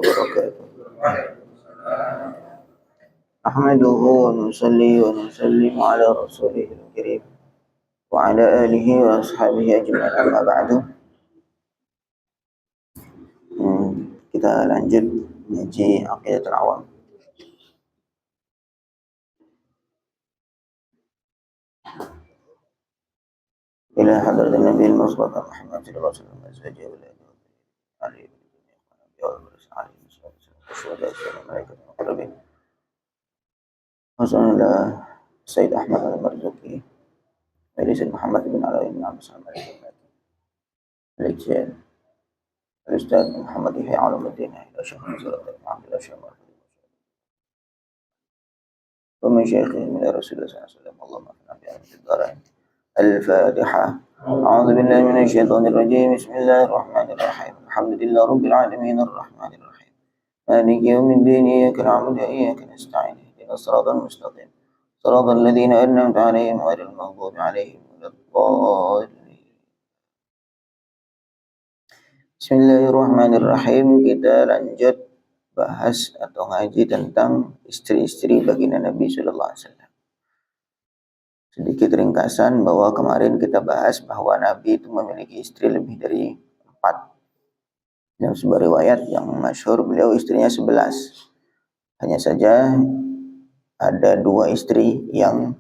وبركاته. نحمده ونصلي ونسلم على رسوله الكريم وعلى آله وأصحابه أجمعين. أما بعد, kita lanjut mengaji Aqidatul Awam. إلى حضرة النبي المصطفى محمد صلى الله عليه وسلم أزواجه وأولاده عليه وصلى السيد أحمد المرزوقي وليس محمد بن علي بن عبد الصمد الإجزاء الأستاذ محمد يحيى علوم الدين إلى شيخ نزار بن عبد الله الشامر ومن شيخه من رسول الله صلى الله عليه وسلم. اللهم اغفر لنا في الدارين. الفاتحة. أعوذ بالله من الشيطان الرجيم. بسم الله الرحمن الرحيم. الحمد لله رب العالمين الرحمن الرحيم مالك يوم الدين. إياك نعبد وإياك نستعين اهدنا الصراط المستقيم صراط الذين أنعمت عليهم غير المغضوب عليهم ولا الضالين. Bismillahirrahmanirrahim. Kita lanjut bahas atau ngaji tentang istri-istri baginda Nabi Sallallahu Alaihi Wasallam. Sedikit ringkasan bahwa kemarin kita bahas bahwa Nabi itu memiliki istri lebih dari 4. Dalam sebuah riwayat yang masyhur beliau istrinya 11. Hanya saja ada 2 istri yang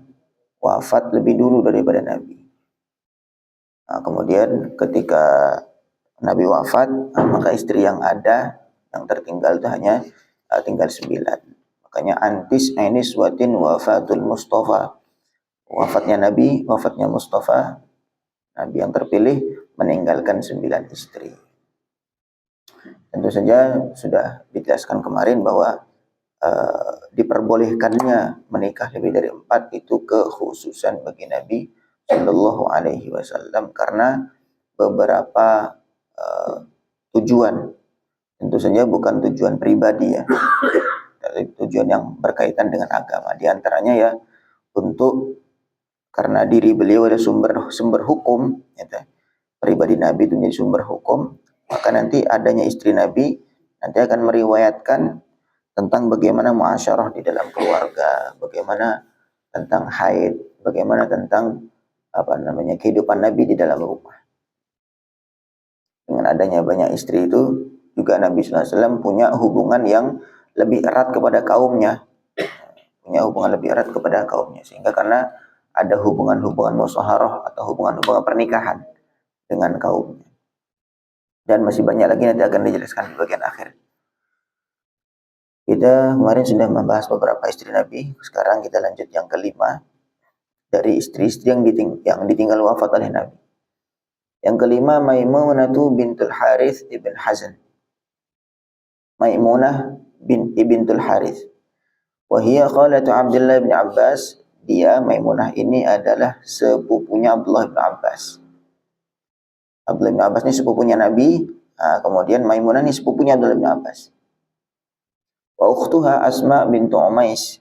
wafat lebih dulu daripada Nabi. Nah, kemudian ketika Nabi wafat, maka istri yang ada yang tertinggal itu hanya tinggal 9. Makanya antis ainis watin wafatul Mustafa. Wafatnya Nabi, wafatnya Mustafa, Nabi yang terpilih meninggalkan 9 istri. Tentu saja sudah dijelaskan kemarin bahwa diperbolehkannya menikah lebih dari 4 itu kekhususan bagi Nabi Sallallahu Alaihi Wasallam karena beberapa tujuan. Tentu saja bukan tujuan pribadi ya, tapi tujuan yang berkaitan dengan agama. Di antaranya ya untuk karena diri beliau ada sumber hukum, gitu. Pribadi Nabi itu menjadi sumber hukum, maka nanti adanya istri Nabi nanti akan meriwayatkan tentang bagaimana muasyarah di dalam keluarga, bagaimana tentang haid, bagaimana tentang kehidupan Nabi di dalam rumah. Dengan adanya banyak istri itu juga Nabi SAW punya hubungan yang lebih erat kepada kaumnya, sehingga karena ada hubungan-hubungan musyawarah atau hubungan-hubungan pernikahan dengan kaumnya. Dan masih banyak lagi nanti akan dijelaskan di bagian akhir. Kita kemarin sudah membahas beberapa istri Nabi. Sekarang kita lanjut yang kelima dari istri-istri yang ditinggal wafat oleh Nabi. Yang kelima, Maimunah bintul Harith ibn Hazan. Maimunah bintul Harith. Wahia khalatu Abdullah bin Abbas. Dia, Maimunah ini adalah sepupunya Abdullah bin Abbas. Abdullah bin Abbas ini sepupunya Nabi, kemudian Maimunah ini sepupunya Abdullah bin Abbas. Wa ukhtuha Asma bintu Umais.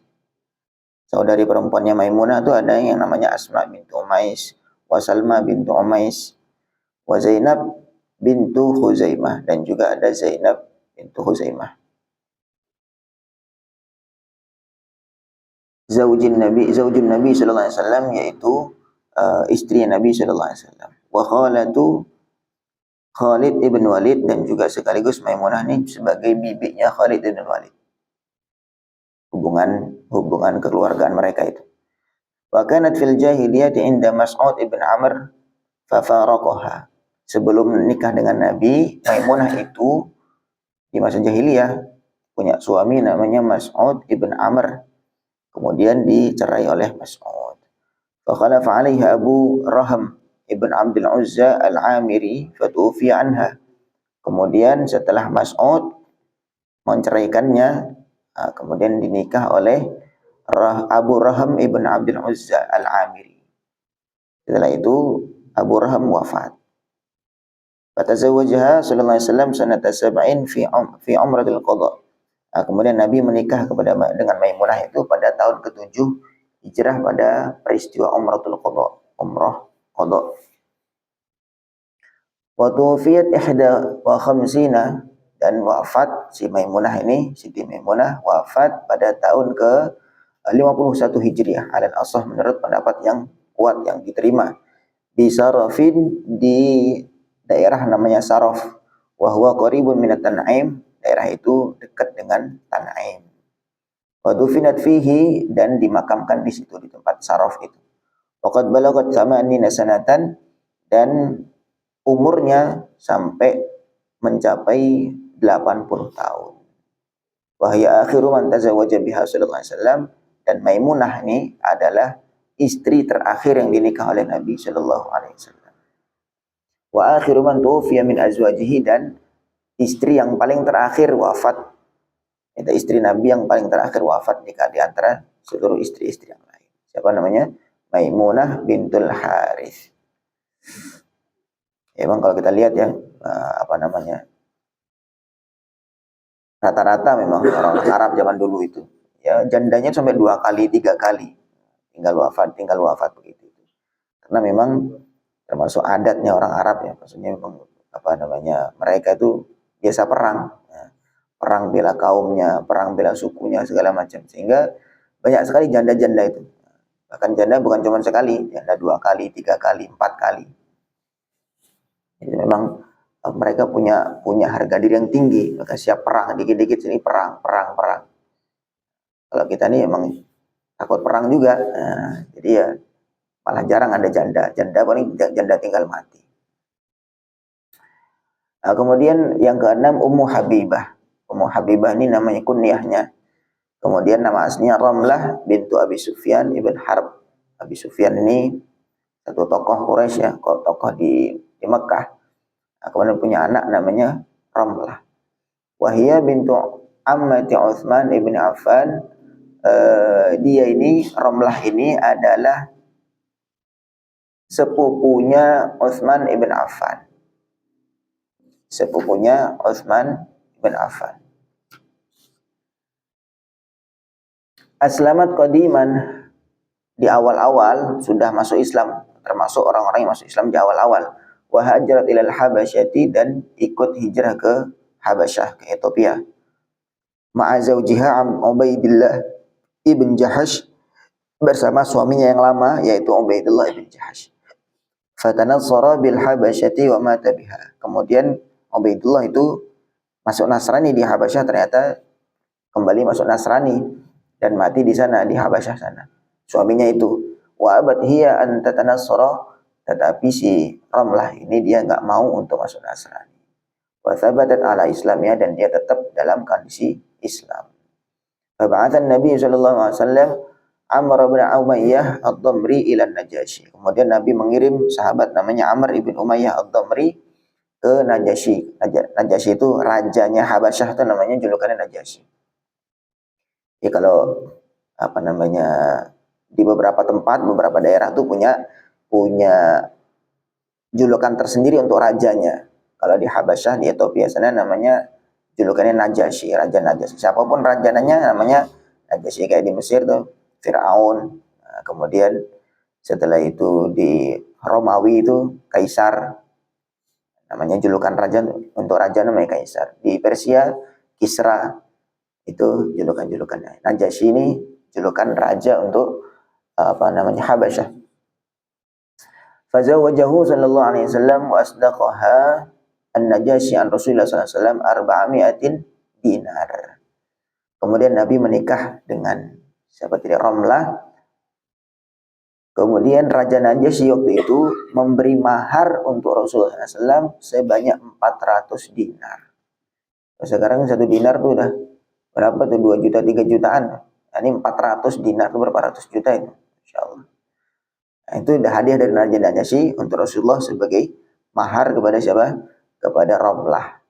Saudari perempuannya Maimunah itu ada yang namanya Asma bintu Umais, wa Salma bintu Umais, wa Zainab bintu Khuzaimah, dan juga ada Zainab bintu Khuzaimah. Zaujun Nabi sallallahu alaihi wasallam, yaitu istri Nabi sallallahu alaihi wasallam. Wa khalatu Khalid ibn Walid, dan juga sekaligus Maimunah ini sebagai bibinya Khalid ibn Walid. Hubungan kekeluargaan mereka itu. Wa kanat fil jahiliyati inda Mas'ud ibn Amr fa faraqaha. Sebelum menikah dengan Nabi, Maimunah itu di masa jahiliyah punya suami namanya Mas'ud ibn Amr. Kemudian dicerai oleh Mas'ud. Fa khalafa 'alaiha Abu Raham ibn Abdul Uzza al-Amiri fatufiya anha. Kemudian setelah Mas'ud menceraikannya, kemudian dinikah oleh Abu Raham ibn Abdul Uzza al-Amiri. Setelah itu Abu Raham wafat. Fatazawwajaha sallallahu alaihi wasallam sanata 7 fi umratil qada. Kemudian Nabi menikah dengan Maimunah itu pada tahun ke-7 Hijrah pada peristiwa Umratul Qada, umrah qada. Wa tuwfiyat 51, dan wafat si Maimunah ini, Siti Maimunah wafat pada tahun ke 51 Hijriah alal asah menurut pendapat yang kuat yang diterima, di Sarafin, di daerah namanya Saraf, wa huwa qaribun minat Tan'im, daerah itu dekat dengan Tan'im. Wa dufinat fihi, dan dimakamkan di situ di tempat Saraf itu. Waqad balagat thamanina sanatan, dan umurnya sampai mencapai 80 tahun. Wahya akhiru man tazawwaja biha sallallahu alaihi wasallam, dan Maimunah ini adalah istri terakhir yang dinikah oleh Nabi sallallahu alaihi wasallam. Wa akhiru man tuwfiya min azwajihi, dan istri yang paling terakhir wafat, itu istri Nabi yang paling terakhir wafat di antara seluruh istri-istri yang lain. Siapa namanya? Maimunah bintul Harith. Ya, memang kalau kita lihat ya, rata-rata memang orang Arab zaman dulu itu, ya jandanya sampai 2 kali, 3 kali tinggal wafat begitu. Karena memang termasuk adatnya orang Arab ya, maksudnya memang mereka itu biasa perang, ya. Perang bela kaumnya, perang bela sukunya segala macam, sehingga banyak sekali janda-janda itu. Bahkan janda bukan cuma sekali, janda 2 kali, 3 kali, 4 kali. Jadi memang mereka punya harga diri yang tinggi, maka siap perang, dikit-dikit sini perang. Kalau kita nih emang takut perang juga, jadi ya malah jarang ada janda paling janda tinggal mati. Nah, kemudian yang keenam Ummu Habibah ini namanya kunyahnya. Kemudian nama aslinya Ramlah bintu Abi Sufyan ibn Harb. Abi Sufyan ini satu tokoh Quraisy ya, tokoh di Mekah. Nah, kemudian punya anak namanya Ramlah. Wahia bintu Ammati Utsman ibn Affan. Dia ini, Ramlah ini adalah sepupunya Utsman ibn Affan. Aslamat qadiman, di awal-awal sudah masuk Islam, termasuk orang-orang yang masuk Islam di awal-awal. Wa hajarat ilal Habasyati, dan ikut hijrah ke Habasyah, ke Ethiopia. Ma'a zawjiha Ubaidillah ibn Jahash, bersama suaminya yang lama yaitu Ubaidillah ibn Jahash. Fatanassara bil Habasyati wa mata biha. Kemudian Ubaidillah itu masuk Nasrani di Habasyah, ternyata kembali masuk Nasrani dan mati di sana, di Habasyah sana. Suaminya itu, wa abad hiya an tatanassara, tetapi si Ramlah ini dia enggak mau untuk masuk Nasrani. Wa thabatat ala Islamnya, dan dia tetap dalam kondisi Islam. Fa ba'athan Nabi sallallahu alaihi wasallam Amr bin Umayyah ad-Damri ila Najasyi. Kemudian Nabi mengirim sahabat namanya Amr ibn Umayyah ad-Damri ke Najasyi. Najasyi itu rajanya Habasyah, itu namanya julukannya Najasyi. Ya kalau di beberapa tempat, beberapa daerah tuh punya julukan tersendiri untuk rajanya. Kalau di Habasyah, di Ethiopia sana namanya julukannya Najasyi, Raja Najasyi. Siapapun rajananya namanya Najasyi. Kayak di Mesir tuh Firaun. Nah, kemudian setelah itu di Romawi itu Kaisar. Namanya julukan raja, untuk raja namanya Kaisar. Di Persia Kisra. Itu julukan-julukannya. Najasyi ini julukan raja untuk Habasyah. Fazawwajahu sallallahu alaihi wasallam wa asdaqaha an-Najasyi an Rasulullah sallallahu alaihi wasallam 400 dinar. Kemudian Nabi menikah dengan siapa tidak, Ramlah. Kemudian Raja Najasyi waktu itu memberi mahar untuk Rasulullah SAW sebanyak 400 dinar. Sekarang 1 dinar tuh udah berapa tuh? 2 juta, 3 jutaan. Nah, ini 400 dinar itu berapa ratus juta itu? Insyaallah. Nah, itu udah hadiah dari Raja Najasyi untuk Rasulullah sebagai mahar kepada siapa? Kepada Ramlah.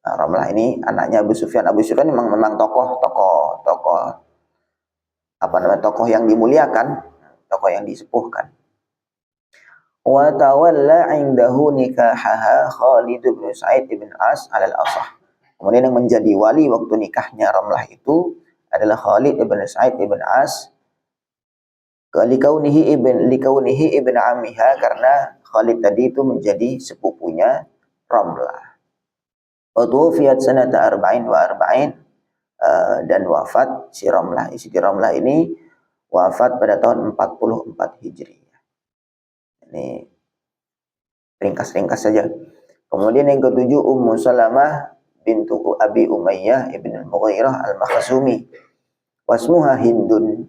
Nah, Ramlah ini anaknya Abu Sufyan. Abu Sufyan memang tokoh yang dimuliakan, tokoh yang disepuhkan. Wa tawalla 'indahu nikahaha Khalid bin Sa'id bin As alal asah. Kemudian yang menjadi wali waktu nikahnya Ramlah itu adalah Khalid bin Sa'id bin As, likaunihi ibn ammiha, karena Khalid tadi itu menjadi sepupunya Ramlah. Wa tuwfiyat sanata arba'in wa arba'in, dan wafat si Ramlah. Siti Ramlah ini wafat pada tahun 44 Hijriah. Ini ringkas-ringkas saja. Kemudian yang ketujuh, Ummu Salamah bintu Abi Umayyah ibn al-Mughirah al-Makhzumi. Wasmuha Hindun.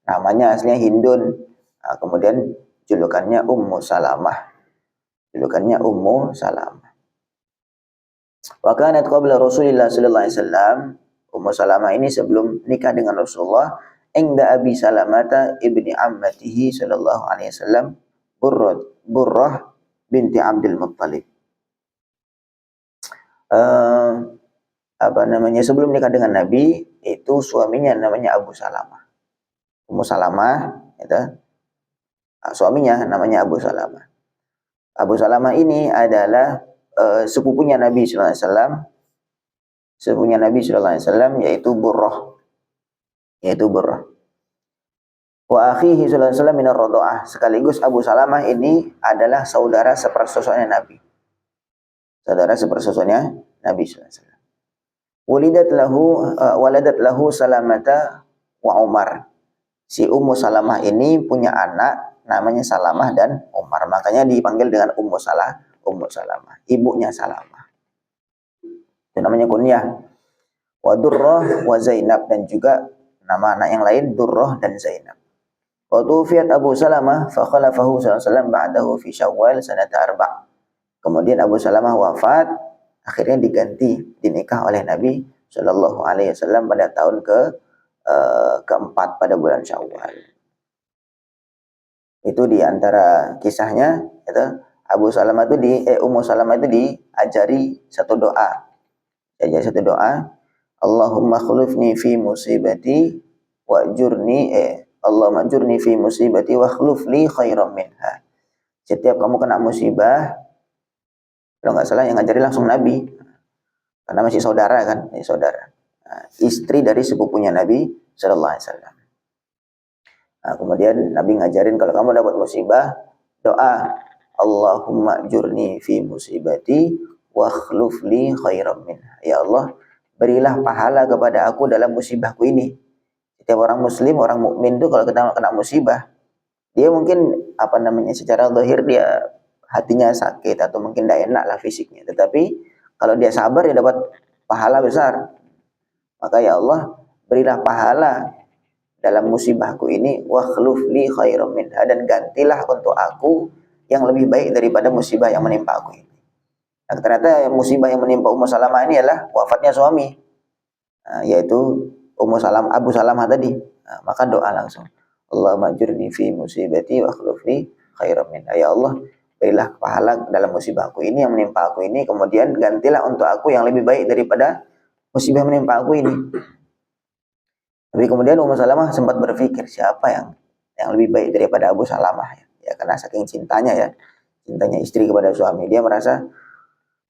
Namanya aslinya Hindun. Nah, kemudian julukannya Ummu Salamah. Julukannya Ummu Salamah. Wa kanat qabla Rasulillah sallallahu alaihi wasallam. Ummu Salamah ini sebelum nikah dengan Rasulullah, inda Abi Salamata ibni ammatihi sallallahu alaihi wasallam, Burrah binti Abdul Muttalib. Sebelum nikah dengan Nabi, itu suaminya namanya Abu Salamah. Ummu Salamah itu suaminya namanya Abu Salamah. Abu Salamah ini adalah sepupunya Nabi sallallahu alaihi wasallam. Sepupunya Nabi sallallahu alaihi wasallam yaitu Burrah. Wa akhihi sallallahu alaihi wasallam min ar-radha'ah. Sekaligus Abu Salamah ini adalah saudara sepersusuannya Nabi. Saudara sepersusuannya Nabi sallallahu alaihi wasallam. Waladat lahu Salamata wa Umar. Si Ummu Salamah ini punya anak namanya Salamah dan Umar. Makanya dipanggil dengan Ummu Salamah. Ibunya Salamah. Itu namanya kunyah. Wa Durrah wa Zainab, dan juga nama anak yang lain Durrah dan Zainab. Wa tuwfiyat Abu Salamah fa khalafahu sallallahu alaihi wasallam ba'dahu fi Syawal sanata arba'. Kemudian Abu Salamah wafat, akhirnya dinikah oleh Nabi sallallahu alaihi wasallam pada tahun keempat pada bulan Syawal. Itu di antara kisahnya, itu Ummu Salamah itu diajari satu doa. Allahumma khulufni fi musibati Allahumma ajurni fi musibati wa khluf li khairan minha. Setiap kamu kena musibah, kalau nggak salah yang ngajari langsung Nabi, karena masih saudara kan, istri dari sepupunya Nabi sallallahu alaihi wasallam. Nah, kemudian Nabi ngajarin kalau kamu dapat musibah, doa Allahumma ajurni fi musibati wa khluf li khairan minha. Ya Allah, berilah pahala kepada aku dalam musibahku ini. Setiap orang muslim, orang mukmin itu kalau kena musibah, dia mungkin secara zahir dia hatinya sakit atau mungkin tidak enak lah fisiknya. Tetapi kalau dia sabar, dia dapat pahala besar. Maka ya Allah, berilah pahala dalam musibahku ini, wa khluf li khairan minha, dan gantilah untuk aku yang lebih baik daripada musibah yang menimpa aku ini. Nah, ternyata musibah yang menimpa Ummu Salamah ini adalah wafatnya suami, yaitu Abu Salamah tadi. Nah, maka doa langsung, Allahumma ajurni fi musibati wa khluf li khairan minha. Ya Allah, berilah pahala dalam musibahku ini yang menimpa aku ini, kemudian gantilah untuk aku yang lebih baik daripada musibah yang menimpa aku ini. Tapi kemudian Ummu Salamah sempat berpikir, siapa yang lebih baik daripada Abu Salamah, ya karena saking cintanya istri kepada suami, dia merasa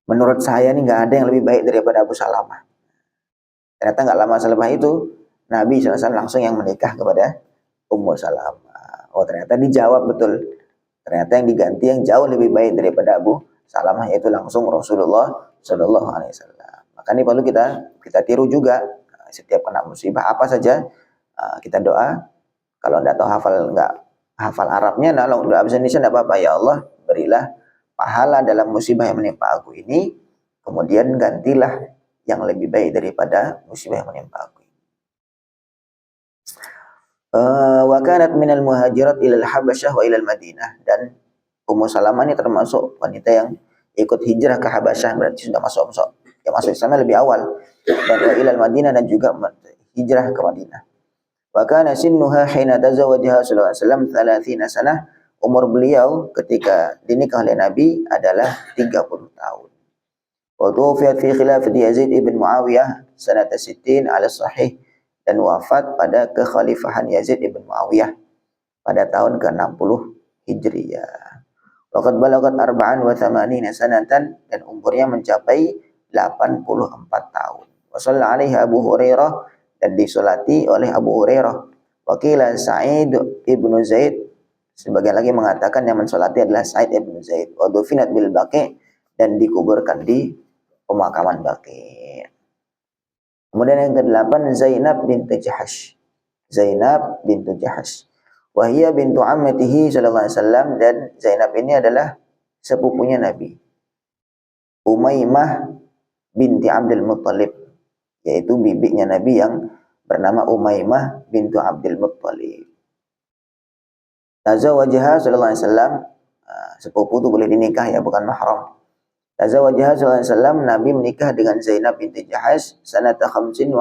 menurut saya ini nggak ada yang lebih baik daripada Abu Salamah. Ternyata nggak lama selepas itu Nabi SAW langsung yang menikah kepada Ummu Salamah. Oh, ternyata dijawab betul. Ternyata yang diganti yang jauh lebih baik daripada Abu Salamah, yaitu langsung Rasulullah Shallallahu Alaihi Wasallam. Maka ini perlu kita tiru juga. Setiap kena musibah apa saja, kita doa. Kalau nggak hafal Arabnya, kalau nggak bisa Indonesia nggak apa-apa. Ya Allah, berilah pahala dalam musibah yang menimpa aku ini, kemudian gantilah yang lebih baik daripada musibah yang menimpa aku. Wa kanat minal muhajirat ilal Habasyah wa ilal Madinah, dan Ummu Salamah ini termasuk wanita yang ikut hijrah ke Habasyah, berarti sudah masuk Islamnya lebih awal, dan wa ilal Madinah, dan juga hijrah ke Madinah. Wa kana sinnuha hina tazawwajaha sallallahu alaihi wasallam 30 sanah. Umur beliau ketika dinikah oleh Nabi adalah 30 tahun. Wa tuwfiyat fi khilafati Yazid ibn Muawiyah sanata 60 ala sahih, dan wafat pada kekhalifahan Yazid ibn Muawiyah pada tahun ke-60 Hijriyah. Waqad balagat 84 sanatan, dan umurnya mencapai 84 tahun. Wa shalla alaihi Abu Hurairah, dan disolati oleh Abu Hurairah. Wakila Sa'id ibnu Zaid, sebagian lagi mengatakan yang mensolati adalah Sa'id ibnu Zaid. Wa dufinat bil Baqi', dan dikuburkan di pemakaman Baqi'. Kemudian yang ke-8 Zainab binti Jahash. Zainab bintu Jahash. Wahia bintu ammatihi sallallahu alaihi wasallam, dan Zainab ini adalah sepupunya Nabi. Umaymah binti Abdul Muttalib, yaitu bibinya Nabi yang bernama Umaymah bintu Abdul Muttalib. Tazawwajaha sallallahu alaihi wasallam, sepupu itu boleh dinikah ya, bukan mahram. Tazawwajaha sallallahu alaihi wasallam, Nabi menikah dengan Zainab binti Jahash sanata khamsin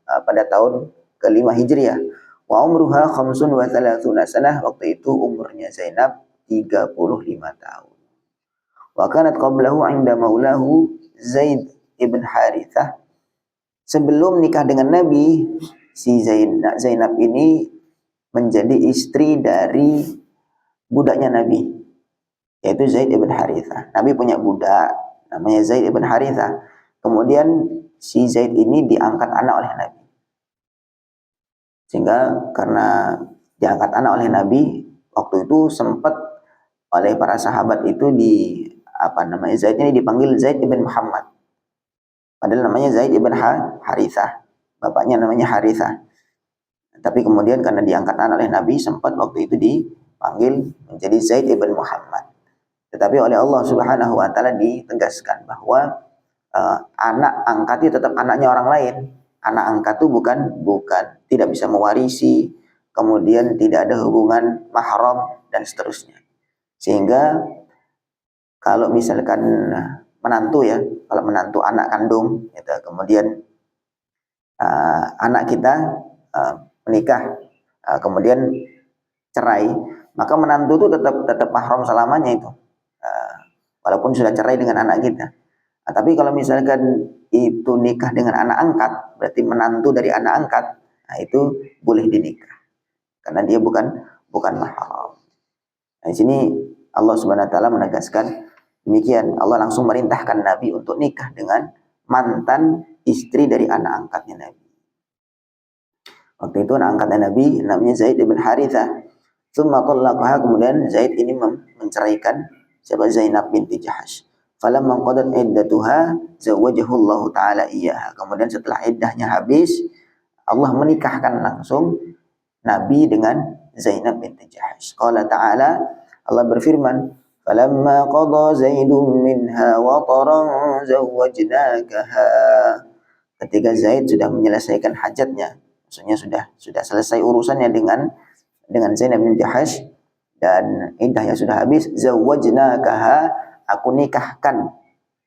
pada tahun ke-5 Hijriah. Wa umruha khamsun wa thalathuna sanah, waktu itu umurnya Zainab 35 tahun. Wa kanat qablahu 'inda maulahu Zaid ibn Harithah. Sebelum nikah dengan Nabi, si Zainab ini menjadi istri dari budaknya Nabi, yaitu Zaid ibn Harithah. Nabi punya budak namanya Zaid ibn Harithah. Kemudian si Zaid ini diangkat anak oleh Nabi. Sehingga karena diangkat anak oleh Nabi, waktu itu sempat oleh para sahabat itu Zaid ini dipanggil Zaid ibn Muhammad. Padahal namanya Zaid ibn Harithah. Bapaknya namanya Harithah. Tapi kemudian karena diangkat anak oleh Nabi, sempat waktu itu dipanggil menjadi Zaid ibn Muhammad. Tetapi oleh Allah Subhanahu wa taala ditegaskan bahwa anak angkat itu tetap anaknya orang lain. Anak angkat itu bukan tidak bisa mewarisi, kemudian tidak ada hubungan mahram dan seterusnya. Sehingga kalau misalkan menantu ya, kalau menantu anak kandung gitu, kemudian anak kita menikah, kemudian cerai, maka menantu itu tetap mahram selamanya itu, walaupun sudah cerai dengan anak kita. Tapi kalau misalkan itu nikah dengan anak angkat, berarti menantu dari anak angkat, nah itu boleh dinikah karena dia bukan mahram. Nah, di sini Allah Subhanahu wa taala menegaskan demikian. Allah langsung merintahkan Nabi untuk nikah dengan mantan istri dari anak angkatnya Nabi. Waktu itu anak angkatnya Nabi namanya Zaid bin Harithah. Tsumma talaqaha, kemudian Zaid ini menceraikan siapa? Zainab binti Jahash. Falamma qadat iddatuha zawwajahu Allah taala iyyaha. Kemudian setelah iddahnya habis, Allah menikahkan langsung Nabi dengan Zainab binti Jahash. Qala ta'ala, Allah berfirman, "Falamma qada Zaidun minha wataran zawwajnakaha." Ketika Zaid sudah menyelesaikan hajatnya, maksudnya sudah selesai urusannya dengan Zainab binti Jahash dan iddahnya sudah habis, zawwajnakaha, aku nikahkan.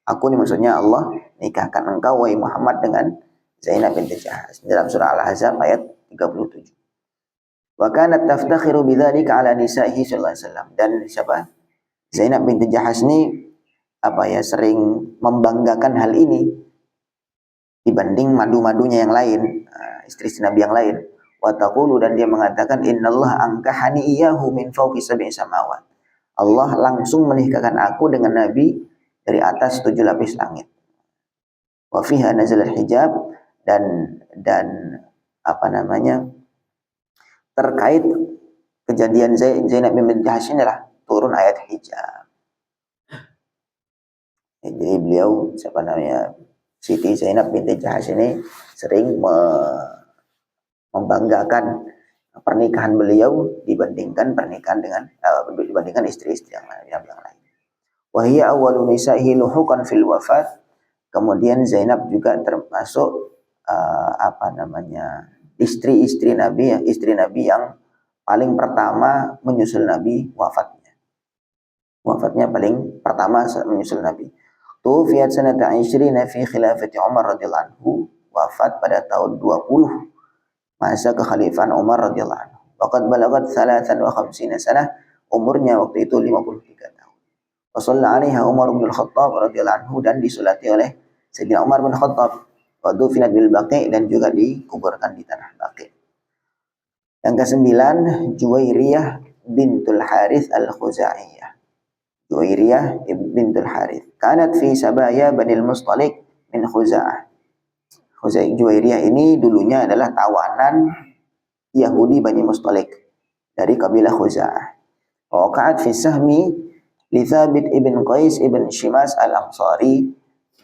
Aku ini maksudnya Allah nikahkan engkau wahai Muhammad dengan Zainab binti Jahash. Dalam surah Al-Ahzab ayat 37. Wa kanat taftakhiru bidzalika ala nisa'ihi sallallahu alaihi wasallam. Dan siapa? Zainab binti Jahash ini sering membanggakan hal ini dibanding madu-madunya yang lain, istri-istri Nabi yang lain. Wa taqulu, dan dia mengatakan, innallaha ankahani iyyahu min fawqi sab'i samawat. Allah langsung menikahkan aku dengan Nabi dari atas 7 lapis langit. Wa fiha nazalal hijab, dan terkait kejadian Zainab binti Jahash inilah turun ayat hijab. Jadi beliau Siti Zainab binti Jahash ini sering membanggakan pernikahan beliau dibandingkan istri-istri yang lain. Wa hiya awwalu nisa'ihi luhuqan fil wafat. Kemudian Zainab juga termasuk istri Nabi yang paling pertama menyusul Nabi wafatnya paling pertama menyusul Nabi. Tuwfiyat sanata 20 fi khilafati Umar radhiyallahu anhu, wafat pada tahun 20 masa kekhalifahan Umar radhiyallahu anhu. Waqad balagat 53 sanah, umurnya waktu itu 53 tahun. Wa shalla 'alaiha Umar bin Khattab radhiyallahu anhu, dan disolati oleh Sayyidina Umar bin Khattab. Wa dufinat bil Baqi', dan juga dikuburkan di tanah Baqi'. Yang ke-9 Juwairiyah bintul Harith al-Khuza'iyah. Juwairiyah bintul Harith kanat fi sabaya Banil Mustalik min Khuza'ah. Juwairiyah ini dulunya adalah tawanan Yahudi Bani Mustalik dari kabilah Khuza'ah. Waqa'at fi sahmi li Thabit ibn Qais ibn Shimas al-Ansari,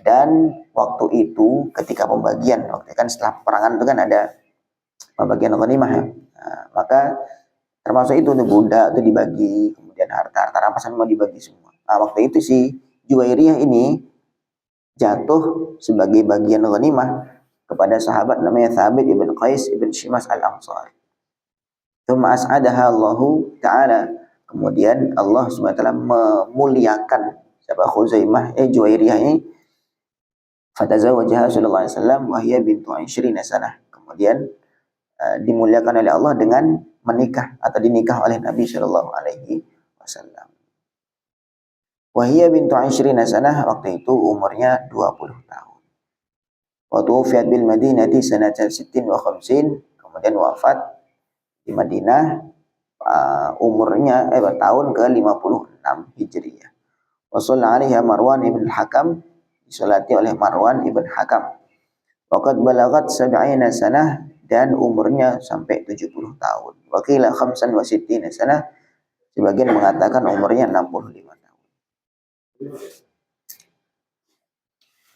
Dan waktu itu ketika pembagian, waktu kan setelah peperangan itu kan ada pembagian ghanimah ya. Nah, maka termasuk itu tuh budak itu dibagi, kemudian harta rampasan mau dibagi semua. Nah, waktu itu si Juwairiyah ini jatuh sebagai bagian ghanimah kepada sahabat namanya Thabit ibn Qais ibn Shimas al-Ansari. Tsumma as'adaha Allahu ta'ala. Kemudian Allah SWT memuliakan siapa Khuzaimah Juwairiyah ini. Fatazawwajaha sallallahu alaihi wasallam wa hiya bintu 20 sanah. Kemudian dimuliakan oleh Allah dengan menikah atau dinikah oleh Nabi sallallahu alaihi wasallam. Wa hiya bintu 20 sanah, waktu itu umurnya 20 tahun. Wa tuwfiyat bil Madinati sanata 60 wa 50, kemudian wafat di Madinah umurnya tahun ke-56 Hijriah. Wa shalla 'alaiha Marwan ibn al-Hakam, disolati oleh Marwan ibn Hakam. Waqad balagat 70 sanah, dan umurnya sampai 70 tahun. Wa qila 65 sanah, sebagian mengatakan umurnya 65 tahun.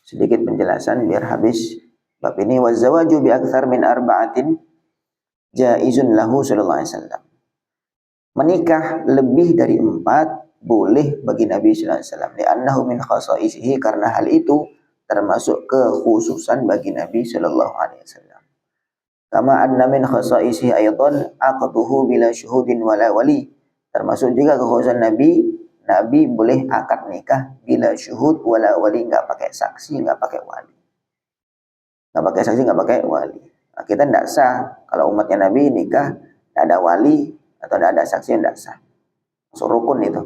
Sedikit penjelasan biar habis bab ini. Wa zawaju bi aktsar min arba'atin jaizun lahu sallallahu alaihi wasallam. Menikah lebih dari 4 boleh bagi Nabi sallallahu alaihi wasallam. Li'annahu min khasaisihi, karena hal itu termasuk kekhususan bagi Nabi sallallahu alaihi wasallam. Kama anna min khasaisihi aidan aqduhu bila syuhudin wala wali. Termasuk juga kekhususan Nabi boleh akad nikah bila syuhud wala wali, enggak pakai saksi, enggak pakai wali. Enggak pakai saksi, enggak pakai wali. Nah, kita enggak sah kalau umatnya Nabi nikah enggak ada wali atau enggak ada saksi, enggak sah. Masuk rukun itu.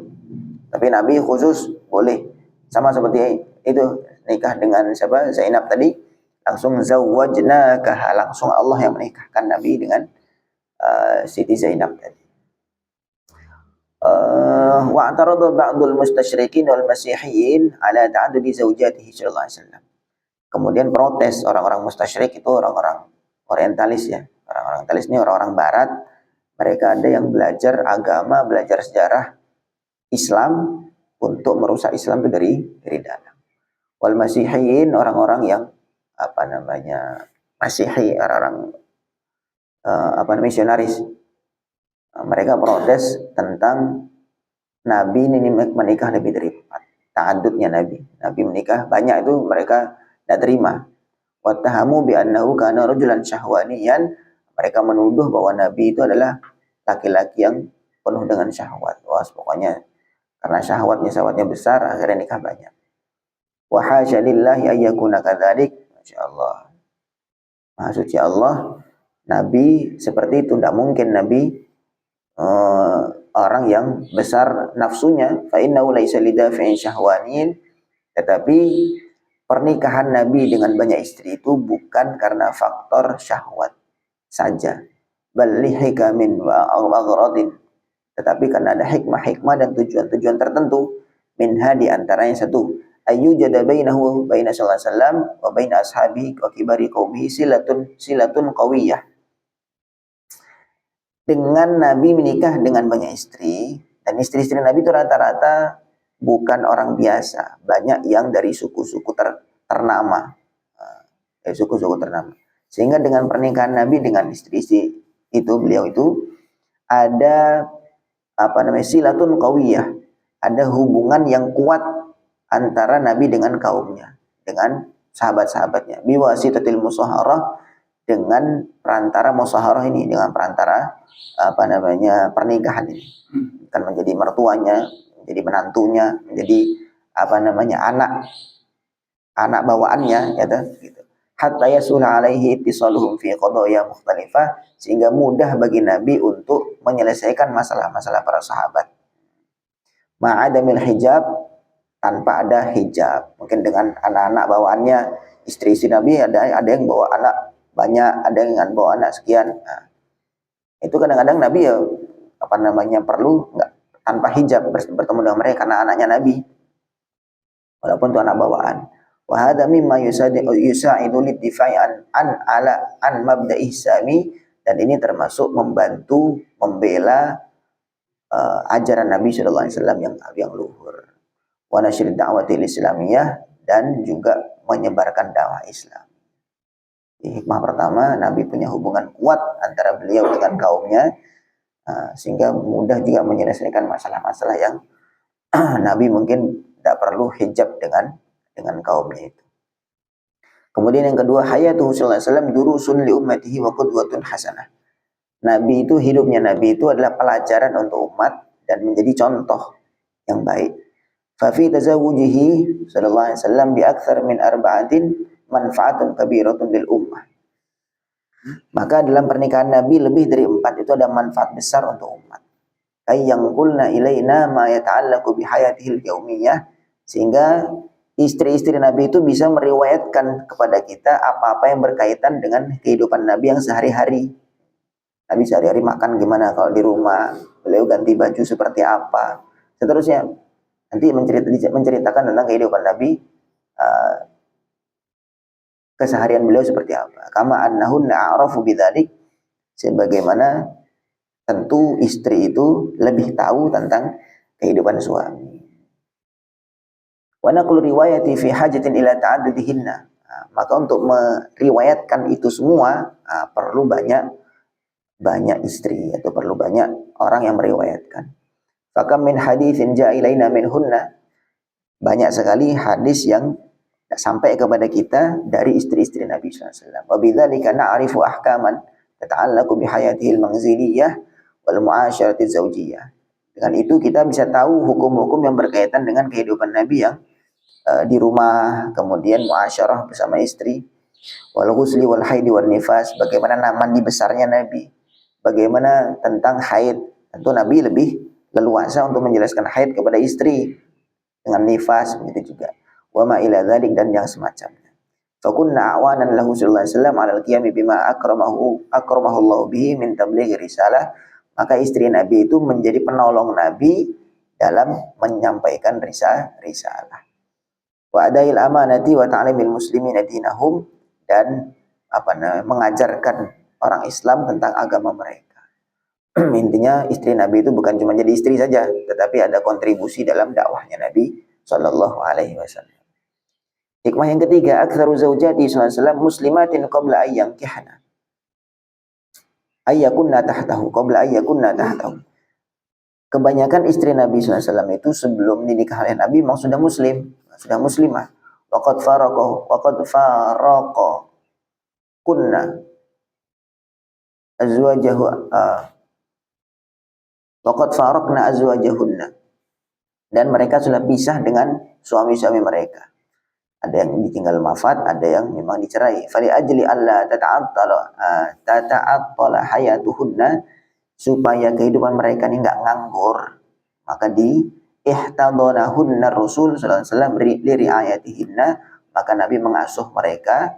Tapi Nabi khusus boleh. Sama seperti itu nikah dengan siapa? Zainab tadi, langsung zawwajnaka, langsung Allah yang menikahkan Nabi dengan Siti Zainab tadi. Wa'tarada ba'dul mustasyrikin wal masihiyyin ala ta'addudi zawjatihi sallallahu alaihi wasallam. Kemudian protes orang-orang mustasyrik, itu orang-orang orientalis ya. Orang-orang orientalis ini orang-orang barat. Mereka ada yang belajar agama, belajar sejarah Islam untuk merusak Islam itu dari dalam. Wal masihiyyin, orang-orang yang Masihi, orang-orang misionaris. Mereka protes tentang Nabi ini menikah lebih dari 4. Ta'addudnya Nabi menikah banyak, itu mereka tidak terima. Wattahamu bi annahu kana rajulan syahwaniyan. Mereka menuduh bahwa Nabi itu adalah laki-laki yang penuh dengan syahwat. Wah, pokoknya karena syahwatnya besar, akhirnya nikah banyak. Wa hasya lillahi ayyakuna kadzalik. Masyaallah. Maha suci Allah, Nabi seperti itu, tidak mungkin Nabi orang yang besar nafsunya. Fa innahu laisa lidafi'in syahwanin. Tetapi pernikahan Nabi dengan banyak istri itu bukan karena faktor syahwat saja. Bal lihikamin wa aghradin. Tetapi karena ada hikmah dan tujuan-tujuan tertentu. Minha, di antaranya satu, ayyujada bainahu baina sallallahu alaihi wasallam wa baina ashabihi wa kibari qaumihi silatun qawiyah. Dengan Nabi menikah dengan banyak istri, dan istri-istri Nabi itu rata-rata bukan orang biasa, banyak yang dari suku-suku ternama, Sehingga dengan pernikahan Nabi dengan istri-istri itu, beliau itu ada silatun qawiyah, ada hubungan yang kuat antara Nabi dengan kaumnya, dengan sahabat-sahabatnya. Biwasitatil musaharah, dengan perantara musaharah ini, dengan perantara pernikahan ini, kan menjadi mertuanya, menjadi menantunya, menjadi anak bawaannya, gitu. Hatta yasula alaihi ittisaluhum fi qadaya mukhtalifah, sehingga mudah bagi Nabi untuk menyelesaikan masalah-masalah para sahabat. Ma'adamil hijab, tanpa ada hijab. Mungkin dengan anak-anak bawaannya, istri-istri Nabi ada yang bawa anak banyak, ada yang bawa anak sekian. Nah, itu kadang-kadang Nabi ya perlu enggak tanpa hijab bertemu dengan mereka karena anaknya Nabi, walaupun itu anak bawaan. Wa hadza mimma yusa'idu liddifa'i an mabda'i sami, dan ini termasuk membantu membela ajaran Nabi sallallahu alaihi wasallam yang luhur. Wa nasyrid da'wati islamiyah, dan juga menyebarkan dakwah Islam. Hikmah pertama, Nabi punya hubungan kuat antara beliau dengan kaumnya, sehingga mudah juga menyelesaikan masalah-masalah yang Nabi mungkin tidak perlu hijab dengan kaumnya itu. Kemudian yang kedua, hayatuhu sallallahu alaihi wasallam durusun li ummatihi wa qudwatun hasanah. Nabi itu, hidupnya Nabi itu adalah pelajaran untuk umat dan menjadi contoh yang baik. Fa fi tazawujihi sallallahu alaihi wasallam bi aktsar min arba'atin manfaatun kabiratun lil ummah. Maka dalam pernikahan Nabi lebih dari 4 itu ada manfaat besar untuk umat. Ay yang qulna ilaina ma yata'allaqu bi hayatihil yaumiyah, sehingga istri-istri Nabi itu bisa meriwayatkan kepada kita apa-apa yang berkaitan dengan kehidupan Nabi yang sehari-hari. Nabi sehari-hari makan gimana kalau di rumah, beliau ganti baju seperti apa, seterusnya. Nanti menceritakan tentang kehidupan Nabi, keseharian beliau seperti apa. Kama annahunna a'rafu bidzalik, sebagaimana tentu istri itu lebih tahu tentang kehidupan suami. Wa naqlu riwayati fi hajatin ila ta'addudihinna. Maka untuk meriwayatkan itu semua perlu banyak istri, atau perlu banyak orang yang meriwayatkan. Fakam min haditsin ja'a ilaina minhunna, banyak sekali hadis yang sampai kepada kita dari istri-istri Nabi SAW. Wa bidzalika na'rifu ahkaman tata'allaqu bi hayatihil manziliyah wal mu'asyarati zaujiyah. Dengan itu kita bisa tahu hukum-hukum yang berkaitan dengan kehidupan Nabi yang di rumah, kemudian muasyarah bersama istri, wal ghusli wal haidi wal nifas, bagaimana mandi besarnya Nabi, bagaimana tentang haid. Tentu Nabi lebih leluasa untuk menjelaskan haid kepada istri, dengan nifas begitu juga. Wa ma ila dzalik, dan yang semacamnya. Fa kunna awanan lahu sallallahu alaihi wasallam 'ala al-qiyami bima akramahu Allah bihi min tablighi risalah. Maka istri Nabi itu menjadi penolong Nabi dalam menyampaikan risalah. Wa adail amanati wa ta'limil muslimina dinahum, dan mengajarkan orang Islam tentang agama mereka. Intinya istri Nabi itu bukan cuma jadi istri saja, tetapi ada kontribusi dalam dakwahnya Nabi Shallallahu Alaihi Wasallam. Hikmah yang ketiga, aktsaru zaujati sallallahu alaihi wasallam muslimatin qabla ayyankihna, ayyakunna tahtahu, qabla ayyakunna tahtahu. Kebanyakan istri Nabi sallallahu alaihi wasallam itu sebelum dinikah oleh Nabi memang sudah muslim, sudah muslimah. Waqad faraqa kunna azwajahu waqad faraqna azwajahunna, dan mereka sudah pisah dengan suami-suami mereka. Ada yang ditinggal wafat, ada yang memang dicerai. Fali ajli alla tata'attala hayatuhunna, supaya kehidupan mereka ini enggak nganggur, maka di ihtadonahunna Rasul sallallahu alaihi wasallam li riayatihinna, maka Nabi mengasuh mereka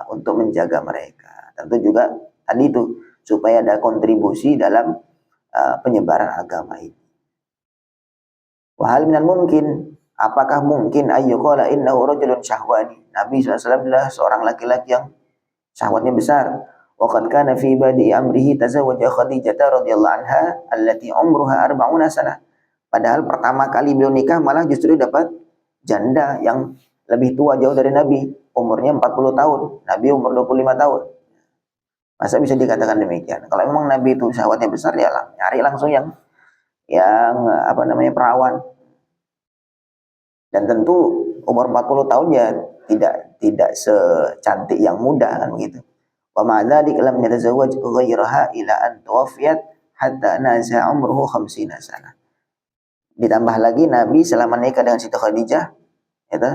untuk menjaga mereka. Tentu juga tadi itu supaya ada kontribusi dalam penyebaran agama ini. Wa hal minal mungkin, apakah mungkin ayyuqala innahu rajulun syahwani, Nabi SAW adalah seorang laki-laki yang syahwatnya besar. Wa qad kana fi badi amrihi tazawwaja Khadijah radhiyallahu anha allati umruha 40 sanah. Padahal pertama kali beliau nikah malah justru dapat janda yang lebih tua jauh dari Nabi, umurnya 40 tahun, Nabi umur 25 tahun. Masa bisa dikatakan demikian? Kalau memang Nabi itu syahwatnya besar, ya nyari langsung yang perawan. Dan tentu umur 40 tahun ya tidak secantik yang muda kan begitu. Wa ma'dzalik lam yatazawwaj ghairaha ila an tuwaffiyat hatta naza umruhu 50 sana. Ditambah lagi Nabi selama nikah dengan Siti Khadijah itu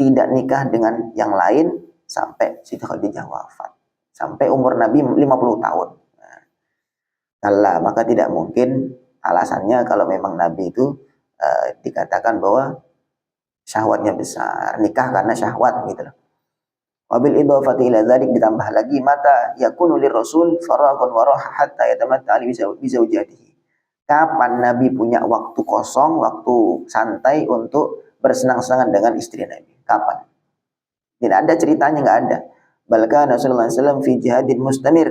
tidak nikah dengan yang lain sampai Siti Khadijah wafat. Sampai umur Nabi 50 tahun. Nah, maka tidak mungkin, alasannya kalau memang Nabi itu dikatakan bahwa syahwatnya besar, nikah karena syahwat gitu loh. Wabil idhafati ila dzalik, ditambah lagi mata yakunu lirrasul faraghun wa raha hatta yatamatta bi zawjatihi. Kapan Nabi punya waktu kosong, waktu santai untuk bersenang-senang dengan istri Nabi? Kapan? Tidak ada ceritanya, enggak ada. Bahkan Rasulullah SAW fi jihadin mustamir,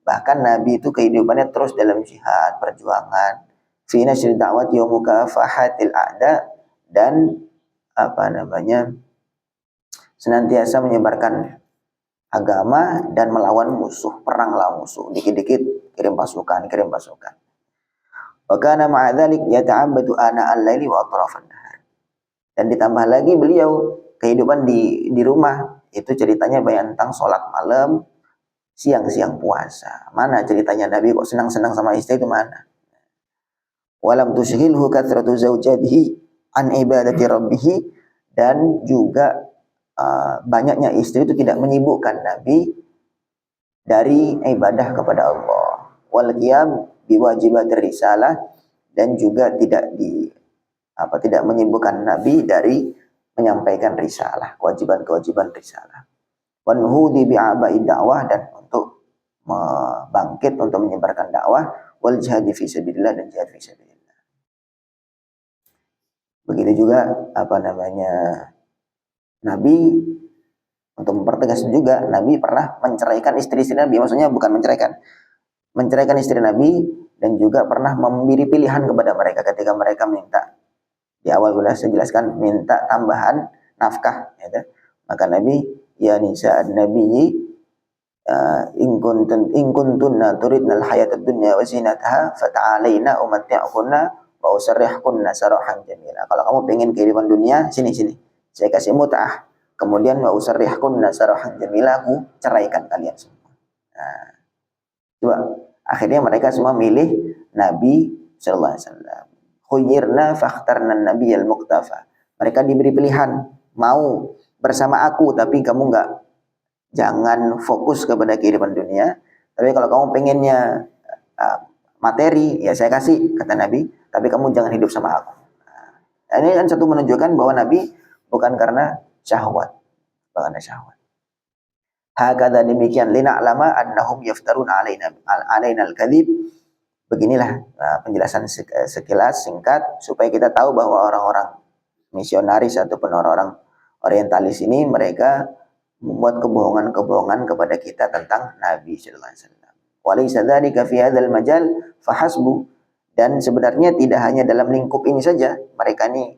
bahkan Nabi itu kehidupannya terus dalam jihad, perjuangan, fi nashr da'wati wa mukafahatil a'da, dan senantiasa menyebarkan agama dan melawan musuh, perang lawan musuh. Dikit-dikit kirim pasukan, kirim pasukan. Wa kana ma'a dzalik yata'abbadu ana al-laili wa atrafan nahar. Dan ditambah lagi beliau kehidupan di rumah itu ceritanya banyak tentang sholat malam, siang-siang puasa. Mana ceritanya Nabi kok senang-senang sama istri itu mana? Walam tushghilhu kathratu zawjatihi an ibadati rabbih, dan juga banyaknya istri itu tidak menyibukkan Nabi dari ibadah kepada Allah. Wal qiyam biwajibatir risalah, dan juga tidak menyibukkan Nabi dari menyampaikan risalah, kewajiban-kewajiban risalah. Wanhudi bi'aba'i dakwah, dan untuk bangkit untuk menyebarkan dakwah, wal jihad fi sabilillah, dan jihad fi sabilillah. Begitu juga Nabi, untuk mempertegas juga, Nabi pernah menceraikan istri-istri Nabi. Maksudnya bukan menceraikan istri Nabi, dan juga pernah memberi pilihan kepada mereka ketika mereka minta. Di awal sudah saya jelaskan, minta tambahan nafkah, ya. Maka Nabi, ya nisa an-nabiyyi in kuntunna turidnal hayatad dunya wa zinataha fata'alaina umatti'kunna wa usarrihkunna sarahan jamila. Kalau kamu pengen kehidupan dunia, sini. Saya kasih mut'ah. Kemudian wa usarrihkunna sarahan jamila, aku ceraikan kalian semua. Nah, coba akhirnya mereka semua milih Nabi sallallahu alaihi wasallam. Khuyyirna fakhtarna an-nabiyyal muqtafa. Mereka diberi pilihan, mau bersama aku tapi kamu jangan fokus kepada kehidupan dunia. Tapi kalau kamu pengennya materi, ya saya kasih, kata Nabi, tapi kamu jangan hidup sama aku. Nah, ini kan satu menunjukkan bahwa Nabi bukan karena syahwat. Hakadha, demikian, lina'lama annahum yaftarun alaina al-kadhib. Beginilah penjelasan sekilas singkat supaya kita tahu bahwa orang-orang misionaris ataupun orang-orang orientalis ini mereka membuat kebohongan-kebohongan kepada kita tentang Nabi sallallahu alaihi wasallam. Walaysa dzalika fi hadzal majal fahasbu, dan sebenarnya tidak hanya dalam lingkup ini saja mereka ini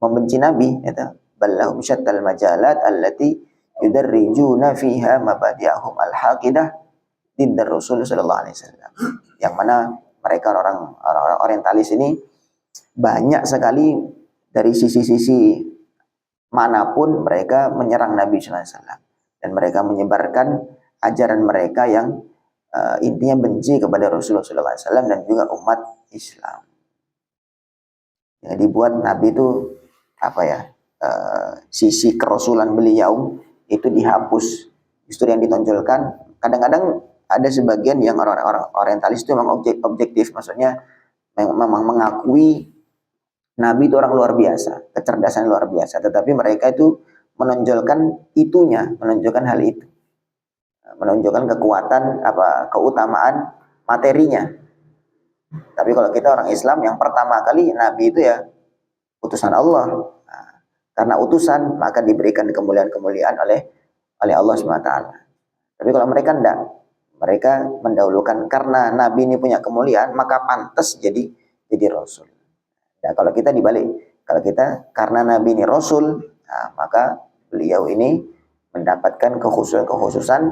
membenci Nabi, gitu. Ballahum syattal majalat allati yudarrijuna fiha mabadi'ahum al-haqidah diddar Rasul sallallahu alaihi wasallam. Yang mana mereka orang orientalis ini banyak sekali dari sisi-sisi manapun mereka menyerang Nabi sallallahu alaihi wasallam, dan mereka menyebarkan ajaran mereka yang intinya benci kepada Rasulullah sallallahu alaihi wasallam dan juga umat Islam. Jadi buat Nabi itu sisi kerasulan beliau itu dihapus, justru yang ditonjolkan. Kadang-kadang ada sebagian yang orang-orang orientalis itu memang objektif, maksudnya memang mengakui Nabi itu orang luar biasa, kecerdasan luar biasa, tetapi mereka itu menonjolkan hal itu, menunjukkan keutamaan materinya. Tapi kalau kita orang Islam, yang pertama kali Nabi itu ya utusan Allah. Nah, karena utusan maka diberikan kemuliaan-kemuliaan oleh Allah SWT. Tapi kalau mereka enggak, mereka mendahulukan karena Nabi ini punya kemuliaan maka pantas jadi Rasul. Nah, kalau kita dibalik, kalau kita karena Nabi ini Rasul, nah, maka beliau ini mendapatkan kekhususan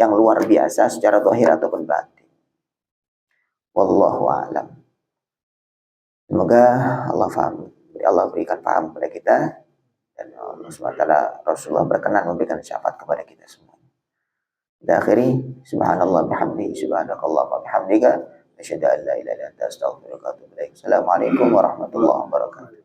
yang luar biasa secara zahir ataupun batin. Wallahu a'lam. Semoga Allah berikan paham kepada kita, dan Allah SWT Rasulullah berkenan memberikan syafaat kepada kita semua. Kita akhiri, subhanallah bihamdihi, subhanakallah wa bihamdika, asyhadu an la ilaha illa anta, astaghfiruka wa atubu ilaik. Assalamualaikum warahmatullahi wabarakatuh.